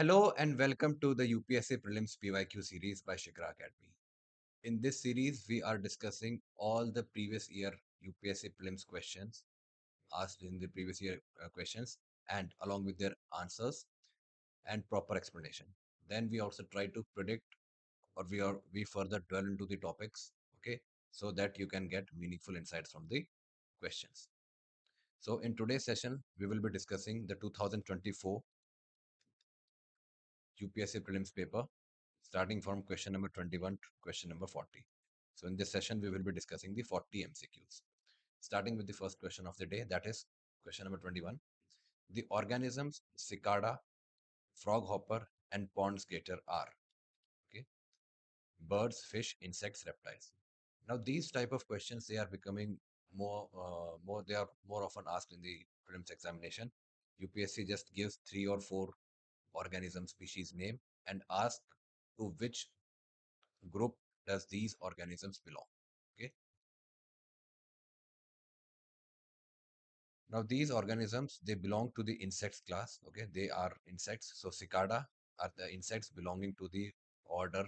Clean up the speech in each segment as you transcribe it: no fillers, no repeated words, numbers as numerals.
Hello and welcome to the UPSC Prelims PYQ series by Shikra Academy. In this series, we are discussing all the previous year UPSC Prelims questions asked in the previous year questions and along with their answers and proper explanation. Then we also try to predict or we further dwell into the topics, okay, so that you can get meaningful insights from the questions. So in today's session, we will be discussing the 2024 UPSC Prelims paper starting from question number 21 to question number 40. So in this session, we will be discussing the 40 MCQs. Starting with the first question of the day, that is question number 21. The organisms cicada, froghopper, and pond skater are okay, birds, fish, insects, reptiles. Now these type of questions they are becoming they are more often asked in the prelims examination. UPSC just gives 3 or 4 organism species name and ask to which group does these organisms belong. Okay. Now these organisms they belong to the insects class. Okay, they are insects. So cicada are the insects belonging to the order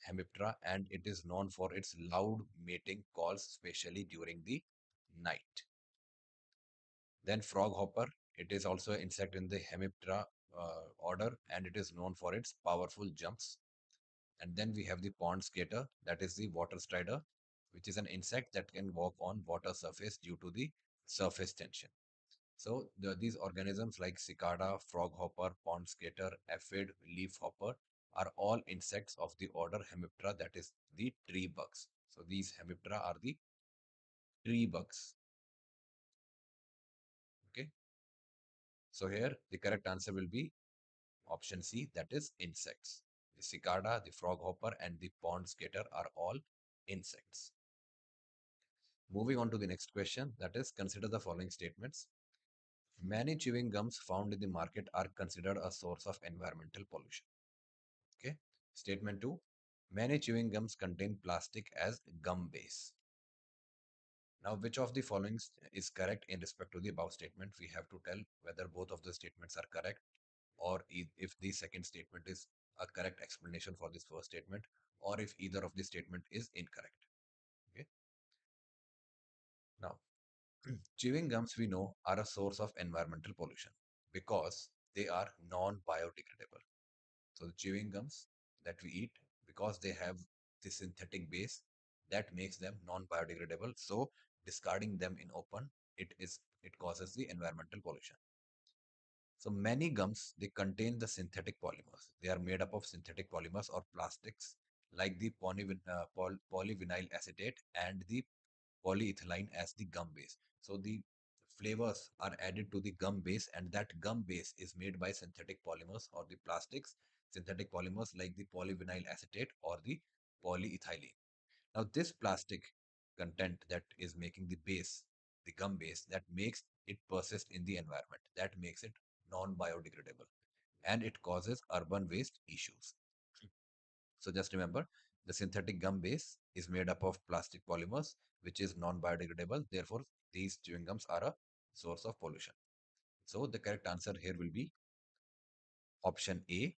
Hemiptera, and it is known for its loud mating calls, especially during the night. Then froghopper, it is also an insect in the Hemiptera order, and it is known for its powerful jumps. And then we have the pond skater, that is the water strider, which is an insect that can walk on water surface due to the surface tension. So these organisms like cicada, froghopper, pond skater, aphid, leafhopper are all insects of the order Hemiptera, that is the tree bugs. So these Hemiptera are the tree bugs. Okay. So here the correct answer will be option C, that is insects. The cicada, the froghopper, and the pond skater are all insects. Moving on to the next question, that is consider the following statements. Many chewing gums found in the market are considered a source of environmental pollution. Okay. Statement 2. Many chewing gums contain plastic as gum base. Now, which of the following is correct in respect to the above statement? We have to tell whether both of the statements are correct or if the second statement is a correct explanation for this first statement or if either of the statement is incorrect. Okay. Now, chewing gums we know are a source of environmental pollution because they are non-biodegradable. So the chewing gums that we eat, because they have the synthetic base that makes them non-biodegradable. So discarding them in open, it causes the environmental pollution. So many gums they contain the synthetic polymers. They are made up of synthetic polymers or plastics like the polyvinyl acetate and the polyethylene as the gum base. So the flavors are added to the gum base, and that gum base is made by synthetic polymers or the plastics, synthetic polymers like the polyvinyl acetate or the polyethylene. Now, this plastic content that is making the base, the gum base, that makes it persist in the environment, that makes it non-biodegradable, and it causes urban waste issues. So just remember, the synthetic gum base is made up of plastic polymers, which is non-biodegradable. Therefore, these chewing gums are a source of pollution. So the correct answer here will be option A,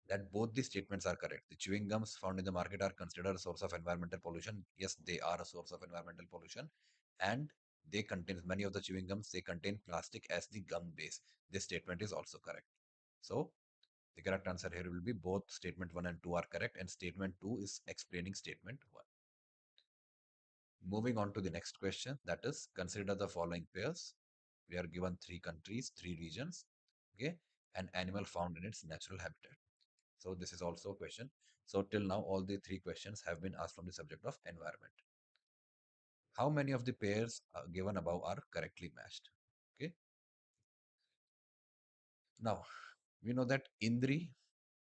that both the statements are correct. The chewing gums found in the market are considered a source of environmental pollution. Yes, they are a source of environmental pollution, and they contain many of the chewing gums. They contain plastic as the gum base. This statement is also correct. So the correct answer here will be both statement 1 and 2 are correct, and statement 2 is explaining statement 1. Moving on to the next question, that is consider the following pairs. We are given 3 countries, 3 regions, okay, an animal found in its natural habitat. So this is also a question. So till now, all the 3 questions have been asked from the subject of environment. How many of the pairs given above are correctly matched? Okay. Now we know that Indri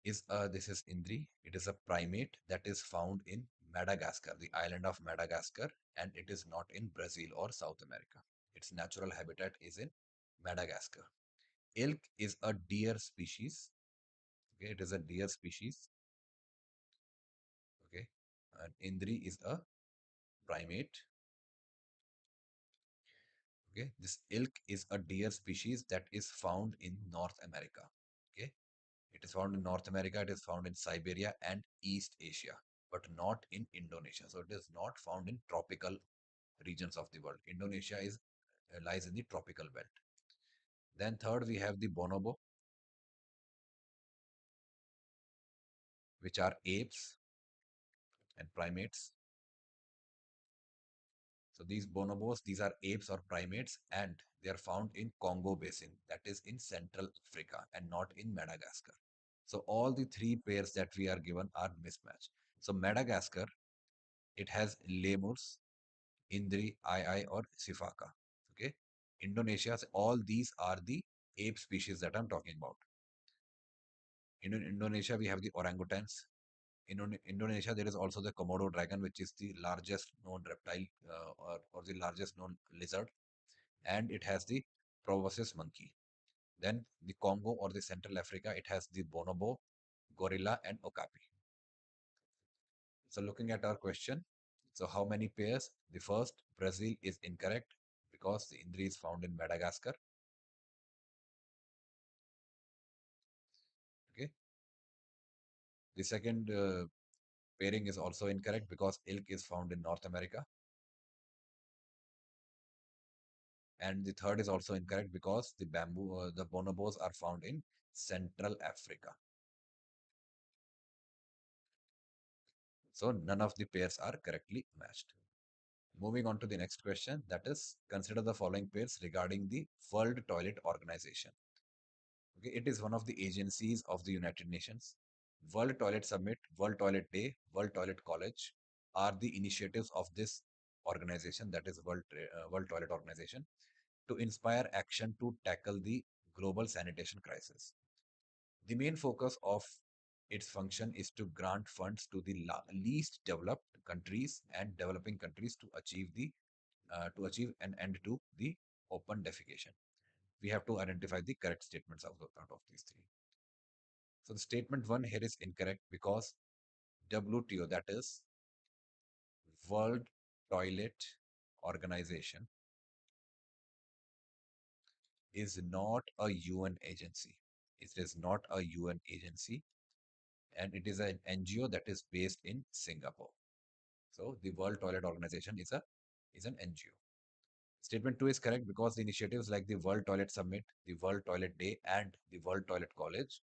this is Indri. It is a primate that is found in Madagascar, the island of Madagascar, and it is not in Brazil or South America. Its natural habitat is in Madagascar. Elk is a deer species. Okay, it is a deer species. Okay, and Indri is a primate. Okay, this elk is a deer species that is found in North America. Okay, It is found in North America, it is found in Siberia and East Asia, but not in Indonesia. So it is not found in tropical regions of the world. Indonesia is lies in the tropical belt. Then third, we have the bonobo, which are apes and primates. So these bonobos, these are apes or primates, and they are found in Congo Basin, that is in Central Africa, and not in Madagascar. So all the three pairs that we are given are mismatched. So Madagascar, it has lemurs, Indri, Ai, or Sifaka. Okay. Indonesia, all these are the ape species that I'm talking about. In Indonesia, we have the orangutans. In Indonesia, there is also the Komodo dragon, which is the largest known reptile or the largest known lizard, and it has the proboscis monkey. Then the Congo or the Central Africa, it has the bonobo, gorilla, and okapi. So looking at our question, so how many pairs? The first, Brazil, is incorrect because the Indri is found in Madagascar. Okay. The second pairing is also incorrect because elk is found in North America. And the third is also incorrect because the bonobos are found in Central Africa. So none of the pairs are correctly matched. Moving on to the next question, that is, consider the following pairs regarding the World Toilet Organization. Okay, it is one of the agencies of the United Nations. World Toilet Summit, World Toilet Day, World Toilet College are the initiatives of this organization, that is World Toilet Organization, to inspire action to tackle the global sanitation crisis. The main focus of its function is to grant funds to the least developed countries and developing countries to achieve an end to the open defecation. We have to identify the correct statements out of these three. So the statement one here is incorrect because WTO, that is World Toilet Organization, is not a UN agency. It is not a UN agency, and it is an NGO that is based in Singapore. So the World Toilet Organization is an NGO. Statement 2 is correct because the initiatives like the World Toilet Summit, the World Toilet Day, and the World Toilet College,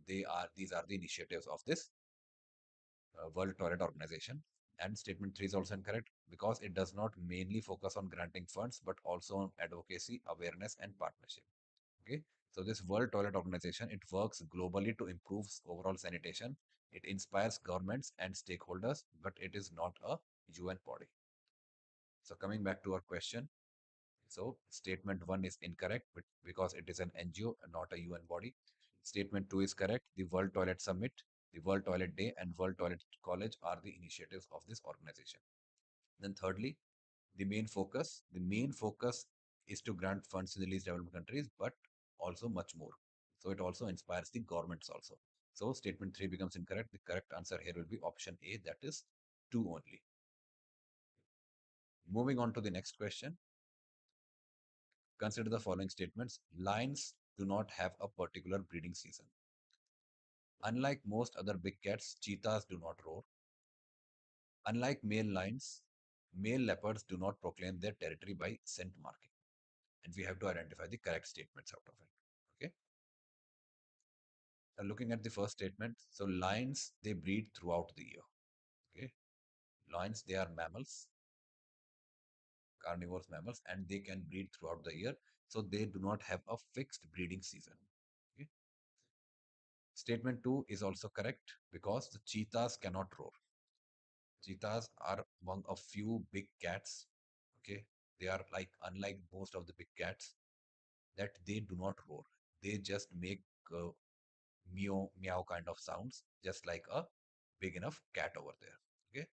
these are the initiatives of this World Toilet Organization. And statement 3 is also incorrect because it does not mainly focus on granting funds but also on advocacy, awareness, and partnership. Okay, so this World Toilet Organization, it works globally to improve overall sanitation. It inspires governments and stakeholders, but it is not a UN body. So coming back to our question, so statement 1 is incorrect because it is an NGO and not a UN body. Statement 2 is correct. The World Toilet Summit, the World Toilet Day, and World Toilet College are the initiatives of this organization. Then thirdly, the main focus is to grant funds to the least developed countries, but also much more. So it also inspires the governments also. So statement 3 becomes incorrect. The correct answer here will be option A, that is 2 only. Moving on to the next question. Consider the following statements. Lions do not have a particular breeding season. Unlike most other big cats, cheetahs do not roar. Unlike male lions, male leopards do not proclaim their territory by scent marking. And we have to identify the correct statements out of it. Okay. Now looking at the first statement, so lions, they breed throughout the year. Okay. Lions, they are mammals, carnivorous mammals, and they can breed throughout the year. So they do not have a fixed breeding season. Okay. Statement 2 is also correct because the cheetahs cannot roar. Cheetahs are among a few big cats. Okay. They are like, unlike most of the big cats, that they do not roar. They just make meow meow kind of sounds, just like a big enough cat over there. Okay.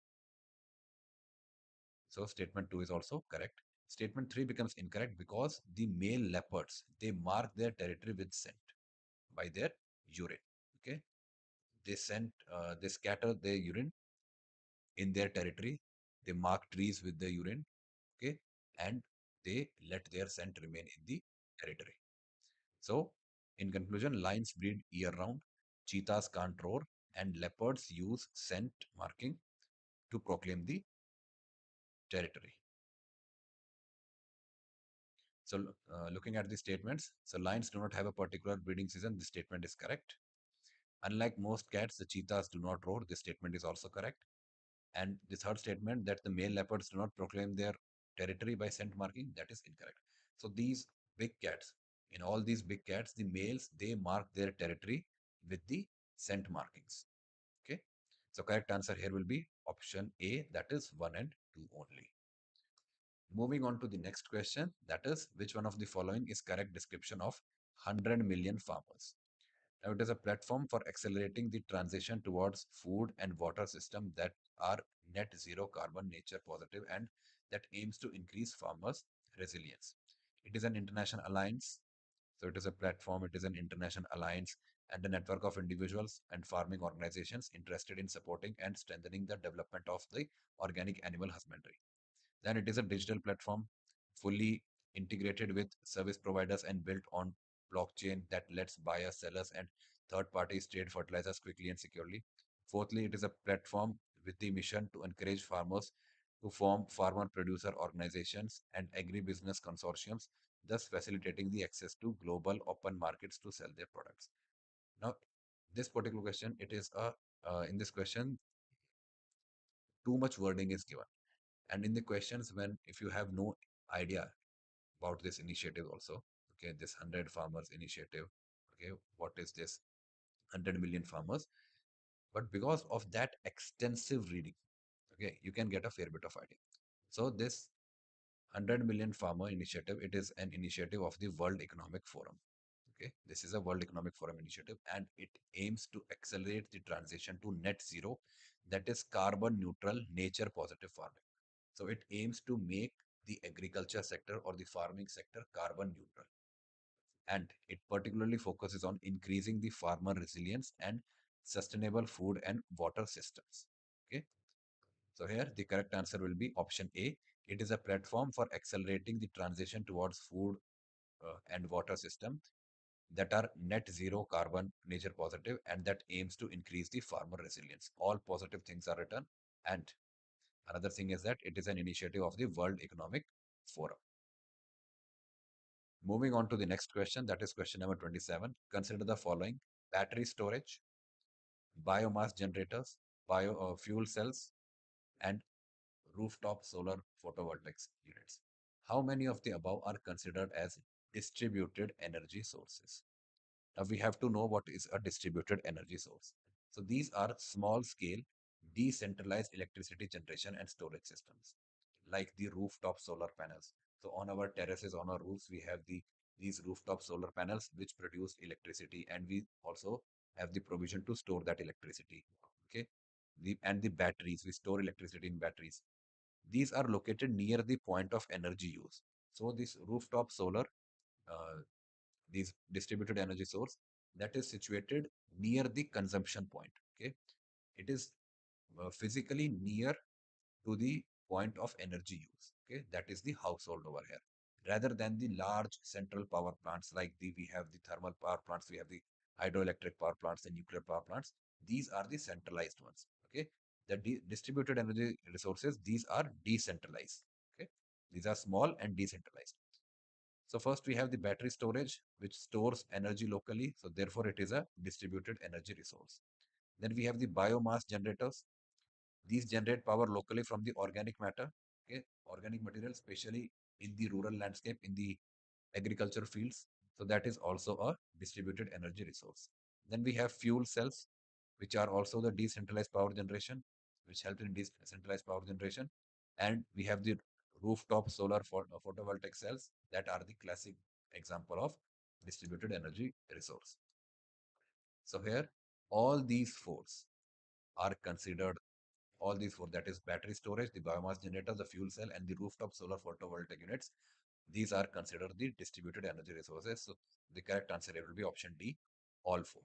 So statement 2 is also correct. Statement 3 becomes incorrect because the male leopards, they mark their territory with scent by their urine. Okay. They scatter their urine in their territory. They mark trees with their urine. Okay. And they let their scent remain in the territory. So In conclusion, lions breed year round, cheetahs can't roar, and leopards use scent marking to proclaim the territory. So, looking at the statements, so lions do not have a particular breeding season. This statement is correct. Unlike most cats, the cheetahs do not roar. This statement is also correct. And the third statement that the male leopards do not proclaim their territory by scent marking, that is incorrect. So these big cats, in all these big cats, the males, they mark their territory with the scent markings. Okay. So correct answer here will be option A, that is 1 and 2 only. Moving on to the next question, that is which one of the following is correct description of 100 million farmers? Now, it is a platform for accelerating the transition towards food and water system that are net zero carbon nature positive and that aims to increase farmers' resilience. It is an international alliance. So it is a platform, it is an international alliance and a network of individuals and farming organizations interested in supporting and strengthening the development of the organic animal husbandry. Then it is a digital platform fully integrated with service providers and built on blockchain that lets buyers, sellers, and third parties trade fertilizers quickly and securely. Fourthly, it is a platform with the mission to encourage farmers to form farmer producer organizations and agribusiness consortiums, thus facilitating the access to global open markets to sell their products. Now, this particular question, it is a in this question, too much wording is given. And in the questions, when if you have no idea about this initiative also, okay, this 100 farmers initiative, okay, what is this 100 million farmers? But because of that extensive reading, okay, you can get a fair bit of idea. So this 100 million farmer initiative, it is an initiative of the World Economic Forum. Okay, this is a World Economic Forum initiative and it aims to accelerate the transition to net zero, that is carbon neutral, nature positive farming. So it aims to make the agriculture sector or the farming sector carbon neutral. And it particularly focuses on increasing the farmer resilience and sustainable food and water systems. Okay. So here the correct answer will be option A. It is a platform for accelerating the transition towards food and water system that are net zero carbon nature positive and that aims to increase the farmer resilience. All positive things are written. And another thing is that it is an initiative of the World Economic Forum. Moving on to the next question, that is question number 27. Consider the following: battery storage, biomass generators, fuel cells, and rooftop solar photovoltaics units. How many of the above are considered as distributed energy sources? Now we have to know what is a distributed energy source. So these are small scale decentralized electricity generation and storage systems like the rooftop solar panels. So on our terraces, on our roofs, we have these rooftop solar panels which produce electricity and we also have the provision to store that electricity. Okay. And the batteries, we store electricity in batteries. These are located near the point of energy use. So this rooftop solar uh, these distributed energy source that is situated near the consumption point. Okay, it is physically near to the point of energy use. Okay, that is the household over here, rather than the large central power plants like we have the thermal power plants, we have the hydroelectric power plants, the nuclear power plants. These are the centralized ones. Okay, the distributed energy resources, these are decentralized. Okay, these are small and decentralized. So first we have the battery storage, which stores energy locally. So therefore it is a distributed energy resource. Then we have the biomass generators. These generate power locally from the organic matter, okay, organic material, especially in the rural landscape, in the agriculture fields. So that is also a distributed energy resource. Then we have fuel cells, which are also the decentralized power generation, which help in decentralized power generation. And we have the rooftop solar photovoltaic cells that are the classic example of distributed energy resource. So here, all these four are considered, all these four, that is battery storage, the biomass generator, the fuel cell, and the rooftop solar photovoltaic units. These are considered the distributed energy resources. So the correct answer here will be option D, all four.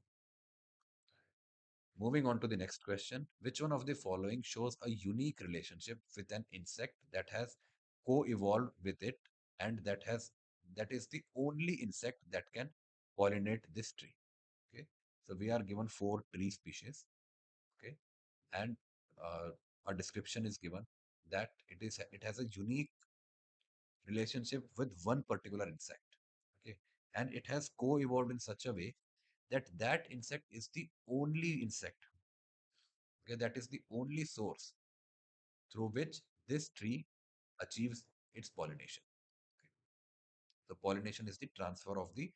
Moving on to the next question, which one of the following shows a unique relationship with an insect that has co-evolved with it and that is the only insect that can pollinate this tree. Okay, so we are given four tree species. Okay, and a description is given that it has a unique relationship with one particular insect. Okay, and it has co-evolved in such a way that that insect is the only insect. Okay, that is the only source through which this tree achieves its pollination. Okay. So pollination is the transfer of the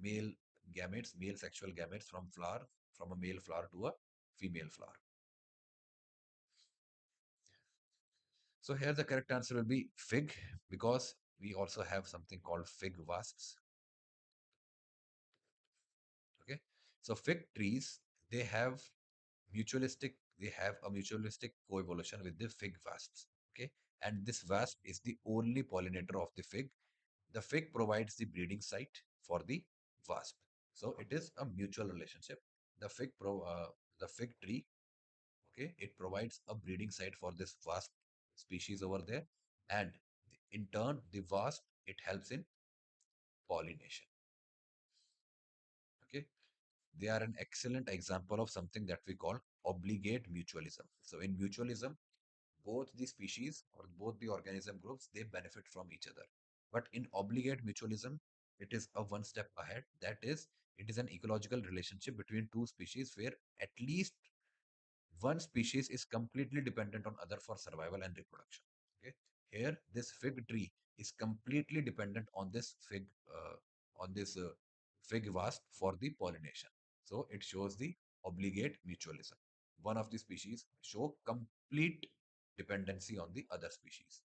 male gametes, male sexual gametes from a male flower to a female flower. So here the correct answer will be fig, because we also have something called fig wasps. Okay, so fig trees, they have a mutualistic coevolution with the fig wasps. Okay, and this wasp is the only pollinator of the fig. The fig provides the breeding site for the wasp. So it is a mutual relationship. The the fig tree, okay, it provides a breeding site for this wasp species over there, and in turn, the wasp, it helps in pollination. Okay, they are an excellent example of something that we call obligate mutualism. So in mutualism, both the species or both the organism groups, they benefit from each other. But in obligate mutualism, it is a one step ahead. That is, it is an ecological relationship between two species where at least one species is completely dependent on other for survival and reproduction. Okay, here this fig tree is completely dependent on this fig wasp for the pollination. So it shows the obligate mutualism. One of the species show complete dependency on the other species.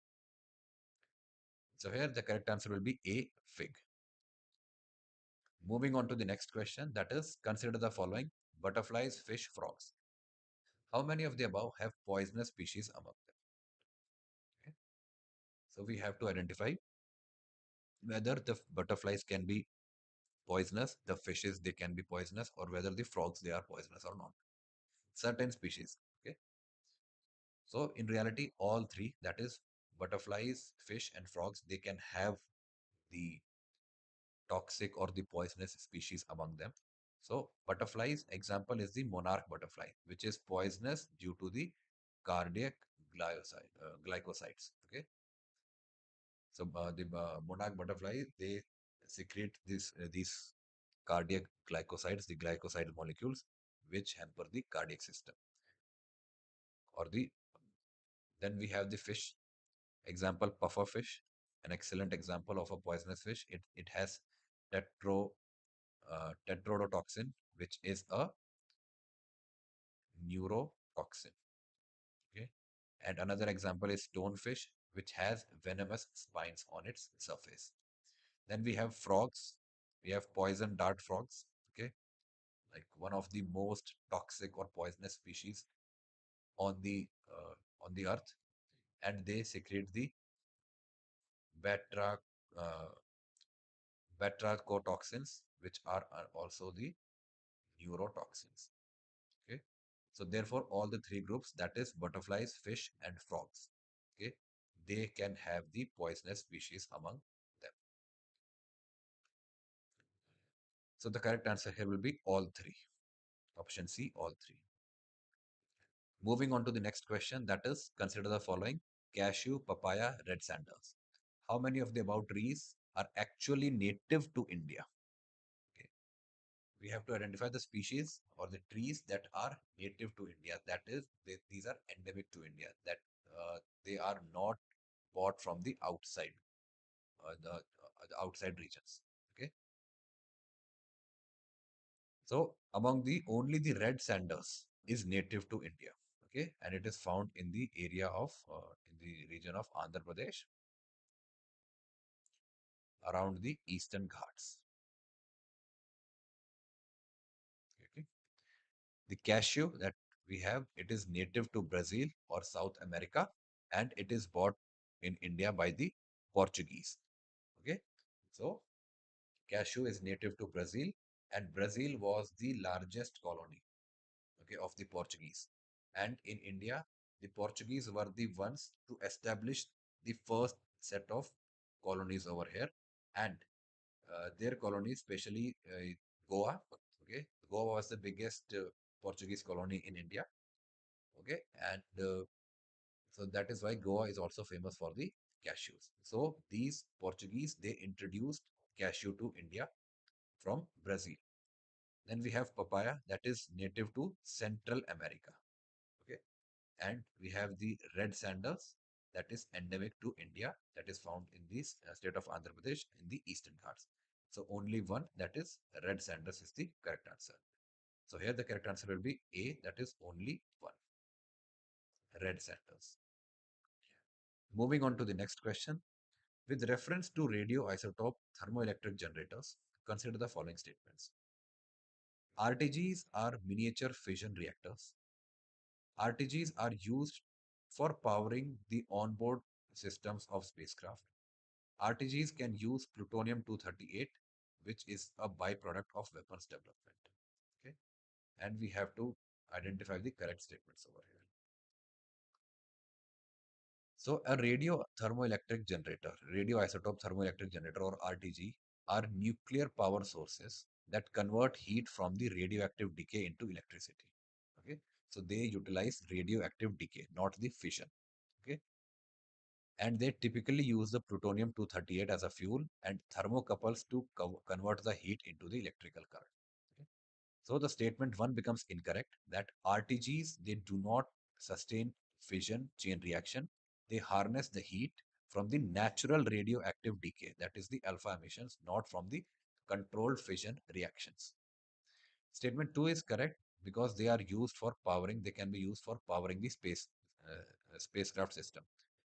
So here the correct answer will be A, fig. Moving on to the next question, that is, consider the following: butterflies, fish, frogs. How many of the above have poisonous species among them? Okay. So we have to identify whether the butterflies can be poisonous, the fishes they can be poisonous, or whether the frogs they are poisonous or not. Certain species. Okay. So in reality, all three, that is butterflies, fish, and frogs, they can have the toxic or the poisonous species among them. So butterflies example is the monarch butterfly, which is poisonous due to the cardiac glycosides. Okay, so the monarch butterfly, they secrete these cardiac glycosides, the glycoside molecules, which hamper the cardiac system. Or the then we have the fish example, puffer fish, an excellent example of a poisonous fish. It has tetrodotoxin, which is a neurotoxin. Okay. And another example is stonefish, which has venomous spines on its surface. Then we have frogs. We have poison dart frogs. Okay, like one of the most toxic or poisonous species on the earth, and they secrete the beta uh, batrachotoxins, which are also the neurotoxins. Okay, so therefore, all the three groups, that is butterflies, fish, and frogs, okay, they can have the poisonous species among them. So the correct answer here will be all three. Option C, all three. Moving on to the next question, that is, consider the following: cashew, papaya, red sandals. How many of the above trees are actually native to India? Okay. We have to identify the species or the trees that are native to India. That is, these are endemic to India. That they are not bought from the outside, the outside regions. Okay. So among the only the red sanders is native to India. Okay, and it is found in the area of in the region of Andhra Pradesh around the Eastern Ghats. Okay, the cashew that we have, it is native to Brazil or South America, and it is bought in India by the Portuguese. Okay, so cashew is native to Brazil, and Brazil was the largest colony, okay, of the Portuguese. And in India, the Portuguese were the ones to establish the first set of colonies over here. And their colony, especially Goa. Okay, Goa was the biggest Portuguese colony in India. Okay, and so that is why Goa is also famous for the cashews. So these Portuguese, they introduced cashew to India from Brazil. Then we have papaya that is native to Central America. Okay, and we have the red sandals that is endemic to India, that is found in the state of Andhra Pradesh in the Eastern Ghats. So only one, that is red sandals, is the correct answer. So here the correct answer will be A, that is only one, red sandals. Moving on to the next question. With reference to radioisotope thermoelectric generators, consider the following statements. RTGs are miniature fission reactors. RTGs are used for powering the onboard systems of spacecraft. RTGs can use plutonium-238, which is a byproduct of weapons development. Okay, and we have to identify the correct statements over here. So a radio thermoelectric generator, radioisotope thermoelectric generator or RTG, are nuclear power sources that convert heat from the radioactive decay into electricity. Okay, so they utilize radioactive decay, not the fission. Okay, and they typically use the plutonium-238 as a fuel and thermocouples to convert the heat into the electrical current. Okay? So the statement 1 becomes incorrect, that RTGs, they do not sustain fission chain reaction. They harness the heat from the natural radioactive decay, that is the alpha emissions, not from the controlled fission reactions. Statement 2 is correct because they are used for powering, they can be used for powering the spacecraft system,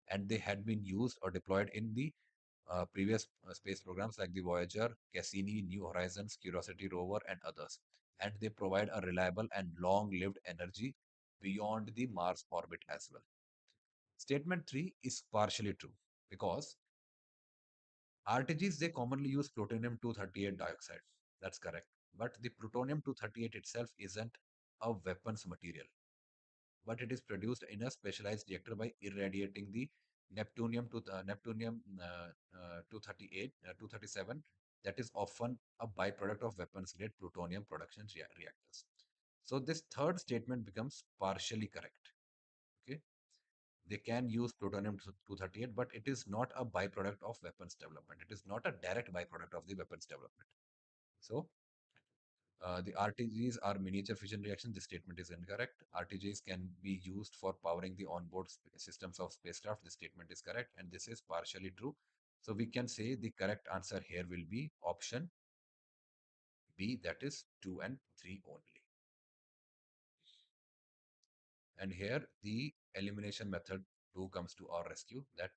and they had been used or deployed in the previous space programs like the Voyager, Cassini, New Horizons, Curiosity rover, and others. And they provide a reliable and long-lived energy beyond the Mars orbit as well. Statement 3 is partially true because RTGs, they commonly use plutonium-238 dioxide. That's correct. But the plutonium-238 itself isn't a weapons material, but it is produced in a specialized reactor by irradiating the Neptunium 238, 237, that is often a byproduct of weapons grade plutonium production reactors. So this third statement becomes partially correct. Okay, they can use plutonium 238, but it is not a byproduct of weapons development. It is not a direct byproduct of the weapons development. So the RTGs are miniature fission reaction. This statement is incorrect. RTGs can be used for powering the onboard systems of spacecraft. This statement is correct, and this is partially true. So we can say the correct answer here will be option B, that is 2 and 3 only. And here the elimination method 2 comes to our rescue. That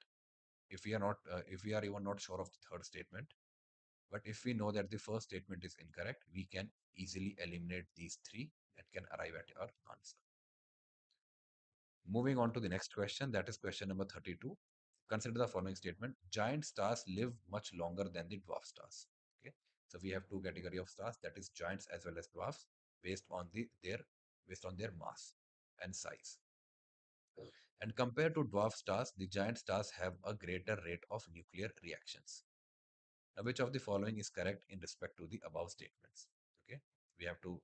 if we are not, if we are even not sure of the third statement, but if we know that the first statement is incorrect, we can easily eliminate these three and can arrive at our answer. Moving on to the next question, that is question number 32. Consider the following statement. Giant stars live much longer than the dwarf stars. Okay, so we have two category of stars, that is giants as well as dwarfs, based on their mass and size. And compared to dwarf stars, the giant stars have a greater rate of nuclear reactions. Now, which of the following is correct in respect to the above statements? Okay, we have to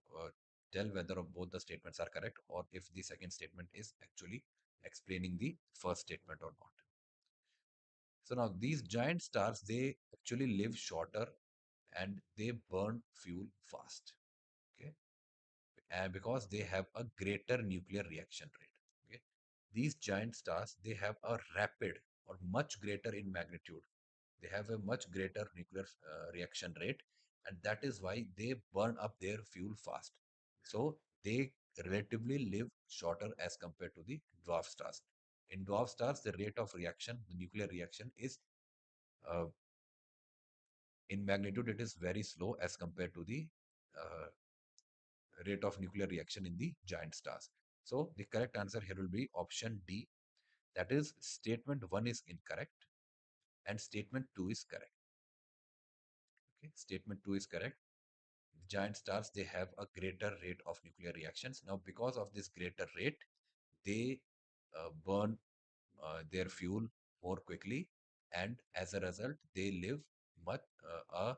tell whether both the statements are correct or if the second statement is actually explaining the first statement or not. So now these giant stars, they actually live shorter and they burn fuel fast. Okay, and because they have a greater nuclear reaction rate. Okay, these giant stars, they have a rapid or much greater in magnitude. They have a much greater nuclear reaction rate, and that is why they burn up their fuel fast. So they relatively live shorter as compared to the dwarf stars. In dwarf stars, the rate of reaction, the nuclear reaction, is uh, in magnitude, it is very slow as compared to the uh, rate of nuclear reaction in the giant stars. So the correct answer here will be option D. That is, statement 1 is incorrect and statement 2 is correct. Okay, statement 2 is correct. Giant stars, they have a greater rate of nuclear reactions. Now, because of this greater rate, they burn their fuel more quickly, and as a result, they live much a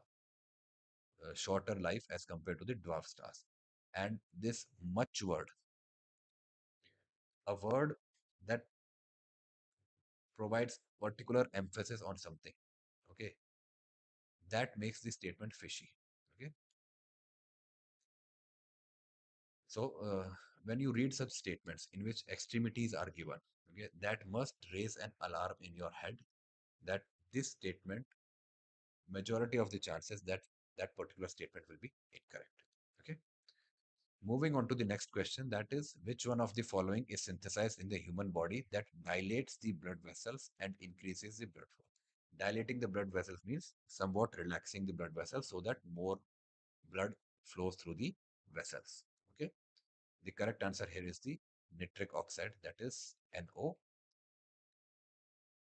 shorter life as compared to the dwarf stars. And this much word, a word that provides particular emphasis on something, okay, that makes the statement fishy. Okay, so when you read such statements in which extremities are given, okay, that must raise an alarm in your head that this statement, majority of the chances that that particular statement will be incorrect. Okay, moving on to the next question, that is, which one of the following is synthesized in the human body that dilates the blood vessels and increases the blood flow? Dilating the blood vessels means somewhat relaxing the blood vessels so that more blood flows through the vessels. Okay, the correct answer here is the nitric oxide, that is NO.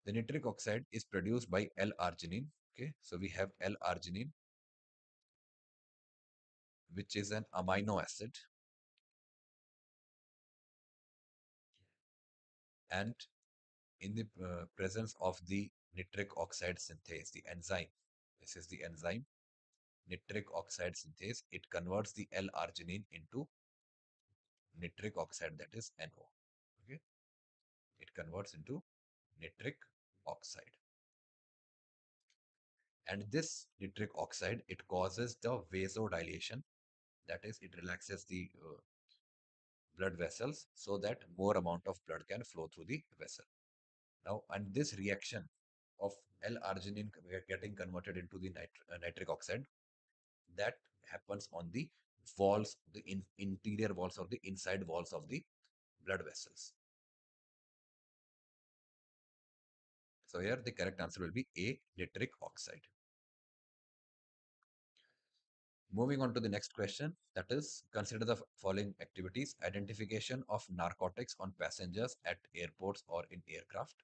The nitric oxide is produced by L-arginine. Okay, so we have L-arginine, which is an amino acid, and in the presence of the nitric oxide synthase, the enzyme, this is the enzyme, nitric oxide synthase, it converts the L-arginine into nitric oxide, that is NO. Okay, it converts into nitric oxide. And this nitric oxide, it causes the vasodilation, that is, it relaxes the blood vessels so that more amount of blood can flow through the vessel. Now, and this reaction of L-arginine getting converted into the nitric oxide, that happens on the walls, the interior walls or the inside walls of the blood vessels. So here the correct answer will be A, nitric oxide. Moving on to the next question, that is, consider the following activities: identification of narcotics on passengers at airports or in aircraft,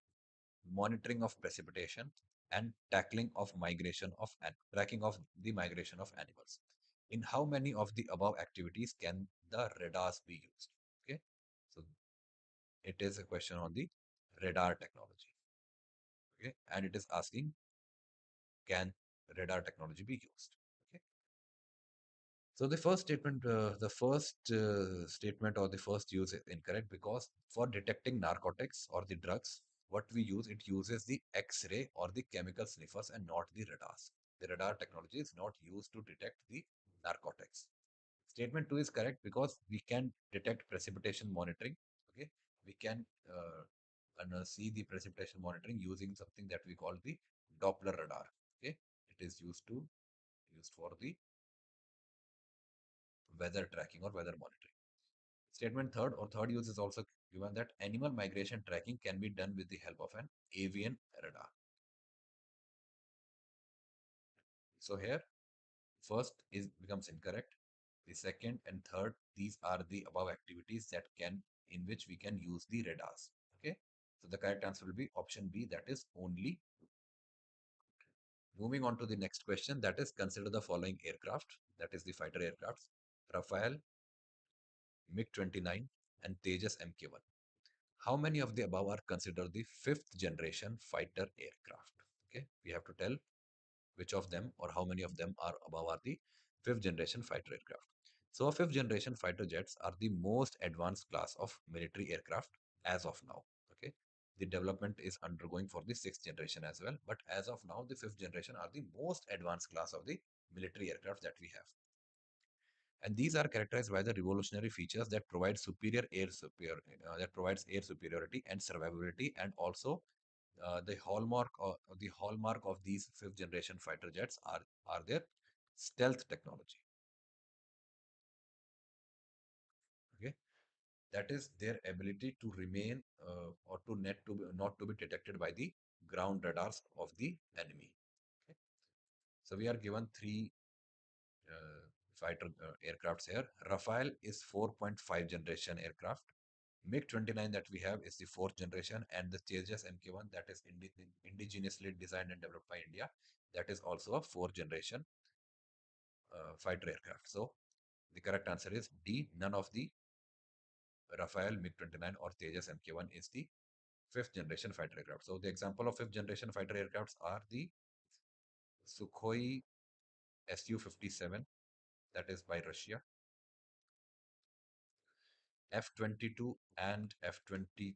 monitoring of precipitation, and tracking of the migration of animals. In how many of the above activities can the radars be used? Okay, so it is a question on the radar technology. Okay, and it is asking, can radar technology be used? Okay, so the first statement or the first use is incorrect, because for detecting narcotics or the drugs, what we use, it uses the X-ray or the chemical sniffers and not the radars. The radar technology is not used to detect the narcotics. Statement 2 is correct because we can detect precipitation monitoring. Okay, we can see the precipitation monitoring using something that we call the Doppler radar. Okay, it is used for the weather tracking or weather monitoring. Statement third use is also given that animal migration tracking can be done with the help of an avian radar. So here, first is becomes incorrect. The second and third, these are the above activities that can in which we can use the radars. Okay, so the correct answer will be option B, that is only. Moving on to the next question, that is, consider the following aircraft, that is the fighter aircrafts: Rafale, MiG-29, and Tejas Mk1. How many of the above are considered the fifth generation fighter aircraft? Okay, we have to tell which of them or how many of them are above are the fifth generation fighter aircraft. So, fifth generation fighter jets are the most advanced class of military aircraft as of now. Okay, the development is undergoing for the sixth generation as well, but as of now, the fifth generation are the most advanced class of the military aircraft that we have. And these are characterized by the revolutionary features that provide that provides air superiority and survivability, and also the hallmark of these fifth generation fighter jets are their stealth technology. Okay, that is their ability to remain or to net to be, not to be detected by the ground radars of the enemy. Okay, so we are given three fighter aircrafts here. Rafale is 4.5 generation aircraft. MiG-29 that we have is the fourth generation, and the Tejas Mk1, that is indigenously designed and developed by India, that is also a fourth generation fighter aircraft. So the correct answer is D. None of the Rafale, MiG-29, or Tejas Mk1 is the fifth generation fighter aircraft. So the example of fifth generation fighter aircrafts are the Sukhoi Su-57, that is by Russia, F-22 and F-20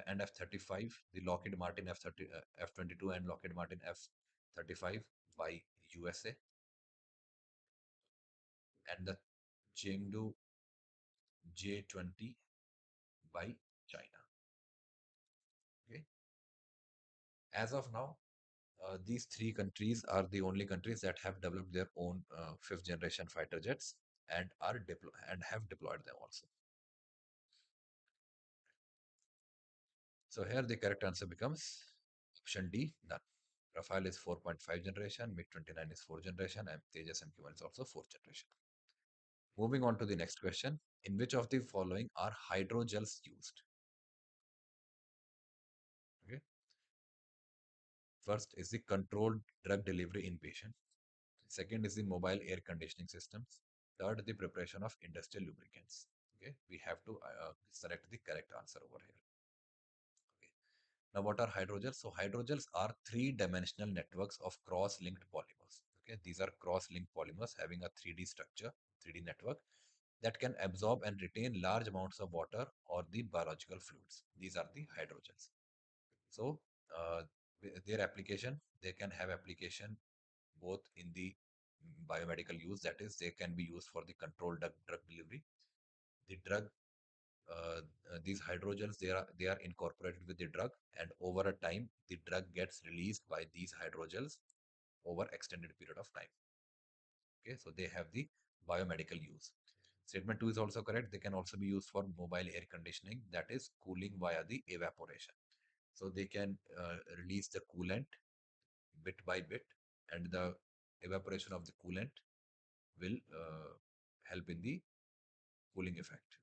and F-35, the Lockheed Martin F-22 and Lockheed Martin F-35 by USA, and the Chengdu J-20 by China. Okay. As of now, these three countries are the only countries that have developed their own fifth generation fighter jets and have deployed them also. So here the correct answer becomes option D, none. Rafale is 4.5 generation, MiG-29 is 4th generation, and Tejas MQ-1 is also 4th generation. Moving on to the next question. In which of the following are hydrogels used? Okay. First is the controlled drug delivery inpatient. Second is the mobile air conditioning systems. Third, the preparation of industrial lubricants. Okay, we have to select the correct answer over here. Okay. Now, what are hydrogels? So, hydrogels are three-dimensional networks of cross-linked polymers. Okay, these are cross-linked polymers having a 3D structure, 3D network that can absorb and retain large amounts of water or the biological fluids. These are the hydrogels. So, uh, their application, they can have application both in the biomedical use, that is, they can be used for the controlled drug delivery. The drug, uh, these hydrogels, they are incorporated with the drug, and over a time, the drug gets released by these hydrogels over extended period of time. Okay, so they have the biomedical use. Statement 2 is also correct. They can also be used for mobile air conditioning, that is cooling via the evaporation. So they can release the coolant bit by bit, and the evaporation of the coolant will help in the cooling effect.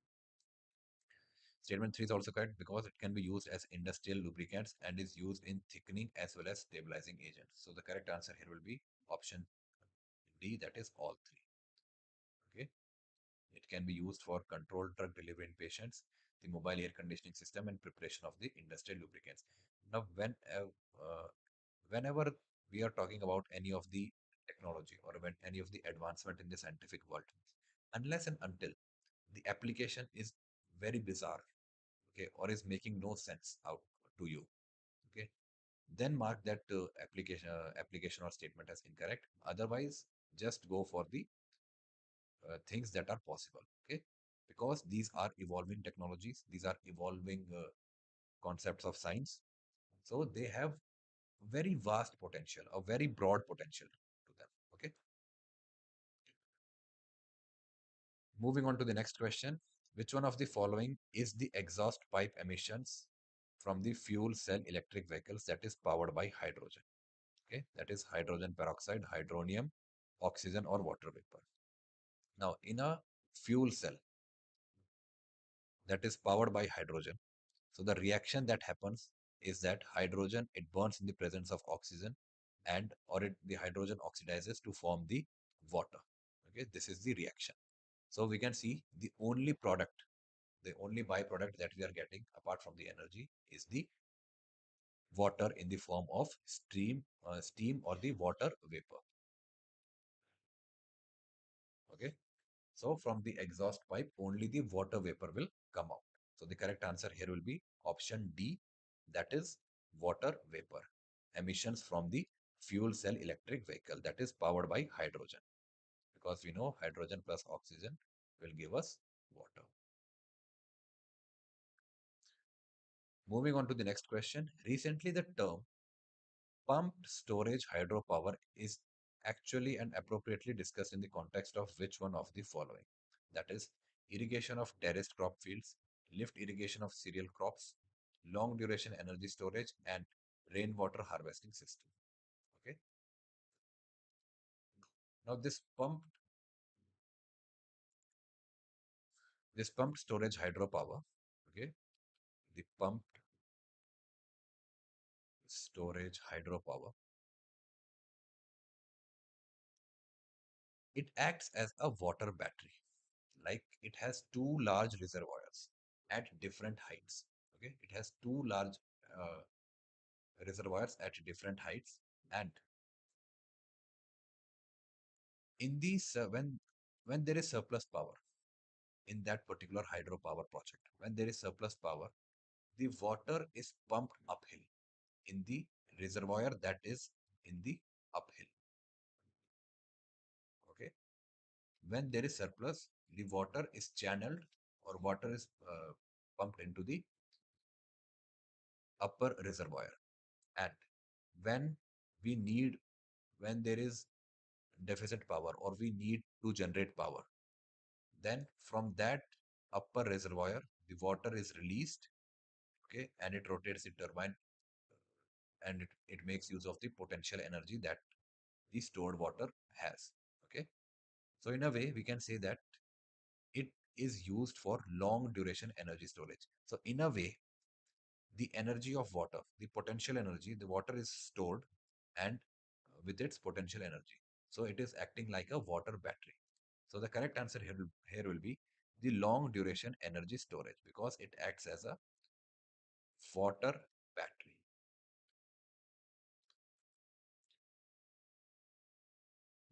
Statement 3 is also correct because it can be used as industrial lubricants and is used in thickening as well as stabilizing agents. So the correct answer here will be option D, that is all three. Okay. It can be used for controlled drug delivery in patients, the mobile air conditioning system, and preparation of the industrial lubricants. Now, whenever we are talking about any of the technology or when any of the advancement in the scientific world, unless and until the application is very bizarre, okay, or is making no sense out to you, okay, then mark that application or statement as incorrect. Otherwise, just go for the things that are possible, okay, because these are evolving technologies, these are evolving concepts of science, so they have very vast potential, a very broad potential to them. Okay. Moving on to the next question. Which one of the following is the exhaust pipe emissions from the fuel cell electric vehicles that is powered by hydrogen? Okay, that is hydrogen peroxide, hydronium, oxygen, or water vapor. Now, in a fuel cell that is powered by hydrogen, so the reaction that happens is that hydrogen, it burns in the presence of oxygen, and the hydrogen oxidizes to form the water. Okay, this is the reaction. So we can see the only byproduct that we are getting apart from the energy is the water in the form of steam or the water vapor. Okay, so from the exhaust pipe, only the water vapor will come out. So the correct answer here will be option D, that is water vapor emissions from the fuel cell electric vehicle that is powered by hydrogen, because we know hydrogen plus oxygen will give us water. Moving on to the next question. Recently, the term pumped storage hydropower is actually and appropriately discussed in the context of which one of the following? That is, irrigation of terraced crop fields, lift irrigation of cereal crops, long duration energy storage, and rainwater harvesting system. Okay. Now, this pumped storage hydropower, okay, the pumped storage hydropower, it acts as a water battery. Like, it has two large reservoirs at different heights. Okay, it has two large uh, reservoirs at different heights, and In these when there is surplus power in that particular hydropower project, when there is surplus power, the water is pumped uphill in the reservoir that is in the uphill. Okay, when there is surplus, the water is channeled or water is pumped into the upper reservoir. And when we need, when there is deficit power or we need to generate power, then from that upper reservoir, the water is released, okay, and it rotates the turbine and it makes use of the potential energy that the stored water has. Okay, so in a way, we can say that it is used for long duration energy storage. So in a way, the energy of water, the potential energy, the water is stored and with its potential energy. So it is acting like a water battery. So the correct answer here will be the long duration energy storage because it acts as a water battery.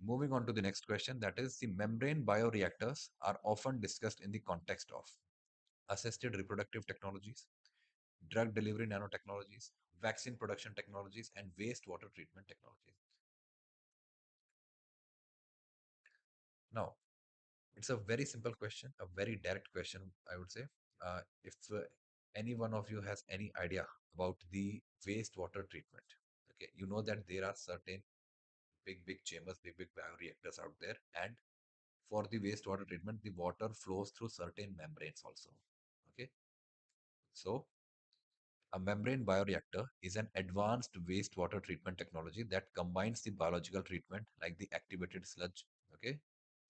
Moving on to the next question, that is the membrane bioreactors are often discussed in the context of assisted reproductive technologies, drug delivery nanotechnologies, vaccine production technologies, and wastewater treatment technologies. Now, it's a very simple question, a very direct question, I would say. If any one of you has any idea about the wastewater treatment, okay, you know that there are certain big chambers, big bioreactors out there, and for the wastewater treatment, the water flows through certain membranes also. Okay, so a membrane bioreactor is an advanced wastewater treatment technology that combines the biological treatment like the activated sludge. Okay,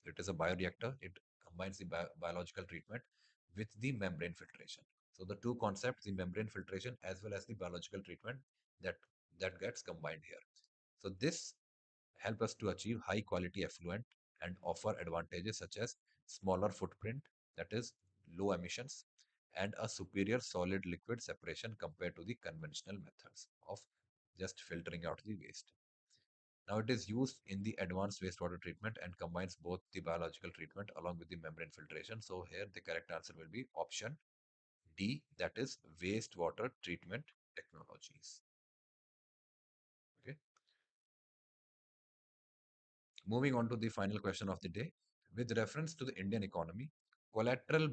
it is a bioreactor. It combines the biological treatment with the membrane filtration. So the two concepts, the membrane filtration as well as the biological treatment, that that gets combined here. So this help us to achieve high quality effluent and offer advantages such as smaller footprint, that is low emissions, and a superior solid liquid separation compared to the conventional methods of just filtering out the waste. Now it is used in the advanced wastewater treatment and combines both the biological treatment along with the membrane filtration. So here the correct answer will be option D, that is wastewater treatment technologies. Okay. Moving on to the final question of the day. With reference to the Indian economy, collateral,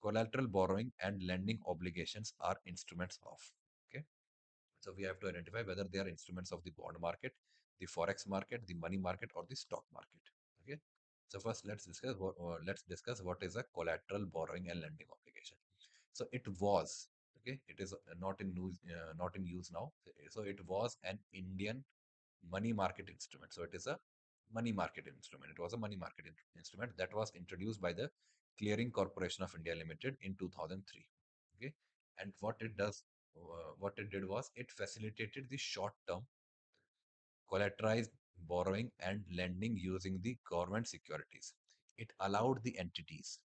collateral borrowing and lending obligations are instruments of. Okay. So we have to identify whether they are instruments of the bond market, the forex market, the money market, or the stock market. Okay. So first, let's discuss what is a collateral borrowing and lending obligation. So it was, okay. It is not in use now. So it was an Indian money market instrument. So it is a money market instrument. It was a money market instrument that was introduced by the Clearing Corporation of India Limited in 2003. Okay, and what it did was it facilitated the short-term collateralized borrowing and lending using the government securities. It allowed the entities,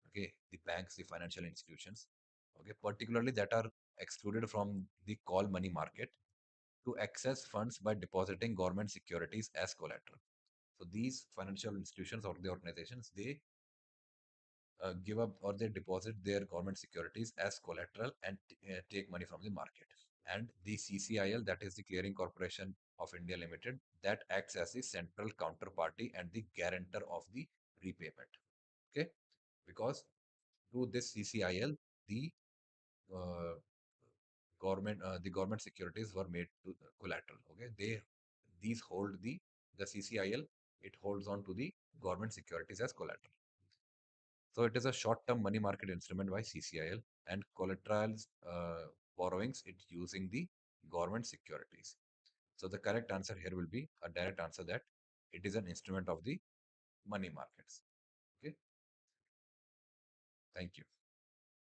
okay, the banks, the financial institutions, okay, particularly that are excluded from the call money market to access funds by depositing government securities as collateral. So these financial institutions or the organizations, they give up or they deposit their government securities as collateral and take money from the market. And the CCIL, that is the Clearing Corporation of India Limited, that acts as the central counterparty and the guarantor of the repayment. Okay, because through this CCIL, uh, the government securities were made to collateral. Okay, these hold the CCIL. It holds on to the government securities as collateral. So it is a short-term money market instrument by CCIL and collaterals borrowings it using the government securities. So the correct answer here will be a direct answer that it is an instrument of the money markets. Okay, thank you.